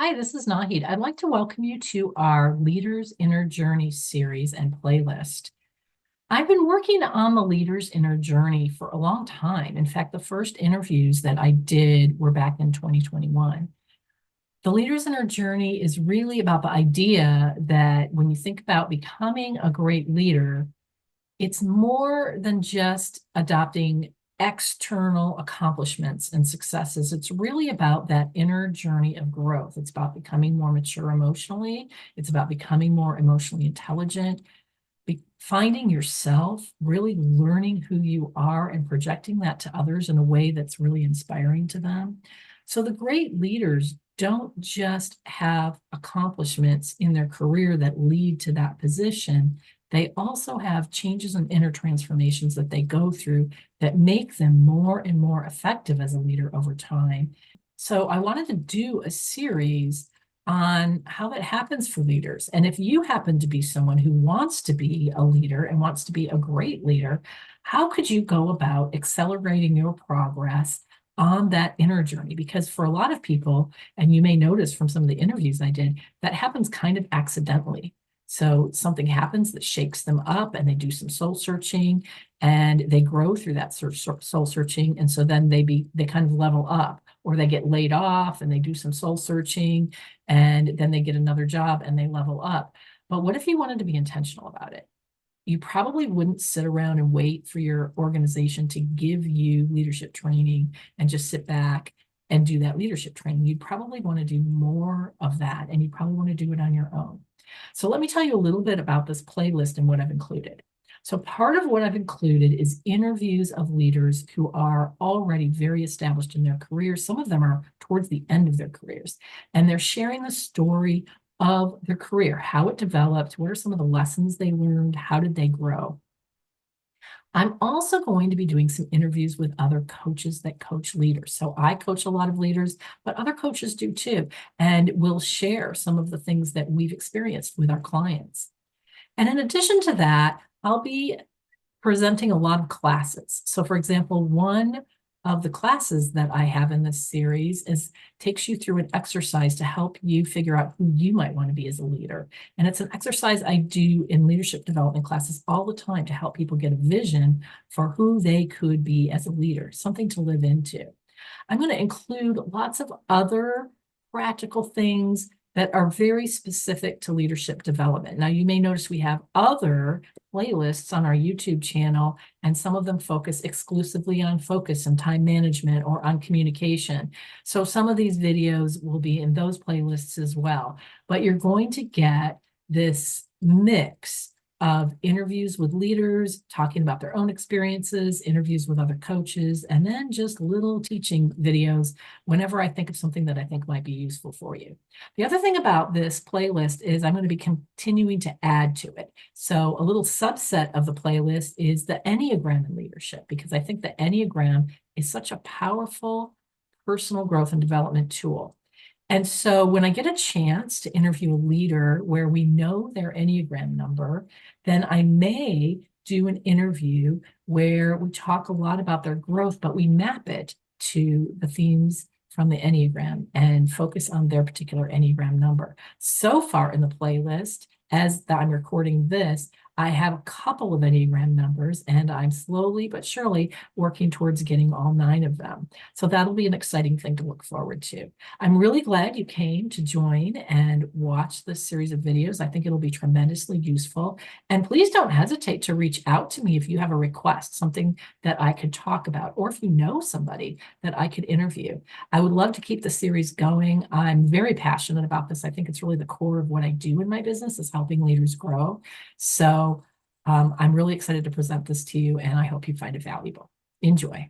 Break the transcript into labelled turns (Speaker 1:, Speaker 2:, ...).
Speaker 1: Hi, this is Nahid. I'd like to welcome you to our Leaders Inner Journey series and playlist. I've been working on the Leaders Inner Journey for a long time. In fact, the first interviews that I did were back in 2021. The Leaders Inner Journey is really about the idea that when you think about becoming a great leader, it's more than just adopting external accomplishments and successes. It's really about that inner journey of growth. It's about becoming more mature emotionally. It's about becoming more emotionally intelligent, finding yourself, really learning who you are and projecting that to others in a way that's really inspiring to them. So the great leaders don't just have accomplishments in their career that lead to that position. They also have changes and inner transformations that they go through that make them more and more effective as a leader over time. So I wanted to do a series on how that happens for leaders. And if you happen to be someone who wants to be a leader and wants to be a great leader, how could you go about accelerating your progress on that inner journey? Because for a lot of people, and you may notice from some of the interviews I did, that happens kind of accidentally. So something happens that shakes them up and they do some soul searching and they grow through that soul searching. And so then they kind of level up, or they get laid off and they do some soul searching and then they get another job and they level up. But what if you wanted to be intentional about it? You probably wouldn't sit around and wait for your organization to give you leadership training and just sit back and do that leadership training. You'd probably want to do more of that, and you probably want to do it on your own. So let me tell you a little bit about this playlist and what I've included. So part of what I've included is interviews of leaders who are already very established in their careers. Some of them are towards the end of their careers, and they're sharing the story of their career, how it developed, what are some of the lessons they learned, how did they grow. I'm also going to be doing some interviews with other coaches that coach leaders. So I coach a lot of leaders, but other coaches do too, and we'll share some of the things that we've experienced with our clients. And in addition to that, I'll be presenting a lot of classes. So for example, one of the classes that I have in this series takes you through an exercise to help you figure out who you might want to be as a leader. And it's an exercise I do in leadership development classes all the time to help people get a vision for who they could be as a leader, something to live into. I'm going to include lots of other practical things that are very specific to leadership development. Now, you may notice we have other playlists on our YouTube channel, and some of them focus exclusively on focus and time management or on communication. So some of these videos will be in those playlists as well. But you're going to get this mix of interviews with leaders, talking about their own experiences, interviews with other coaches, and then just little teaching videos whenever I think of something that I think might be useful for you. The other thing about this playlist is I'm going to be continuing to add to it. So a little subset of the playlist is the Enneagram in leadership, because I think the Enneagram is such a powerful personal growth and development tool. And so when I get a chance to interview a leader where we know their Enneagram number, then I may do an interview where we talk a lot about their growth, but we map it to the themes from the Enneagram and focus on their particular Enneagram number. So far in the playlist, as I'm recording this, I have a couple of Enneagram numbers, and I'm slowly but surely working towards getting all 9 of them. So that'll be an exciting thing to look forward to. I'm really glad you came to join and watch this series of videos. I think it'll be tremendously useful. And please don't hesitate to reach out to me if you have a request, something that I could talk about, or if you know somebody that I could interview. I would love to keep the series going. I'm very passionate about this. I think it's really the core of what I do in my business, is helping leaders grow. So I'm really excited to present this to you, and I hope you find it valuable. Enjoy.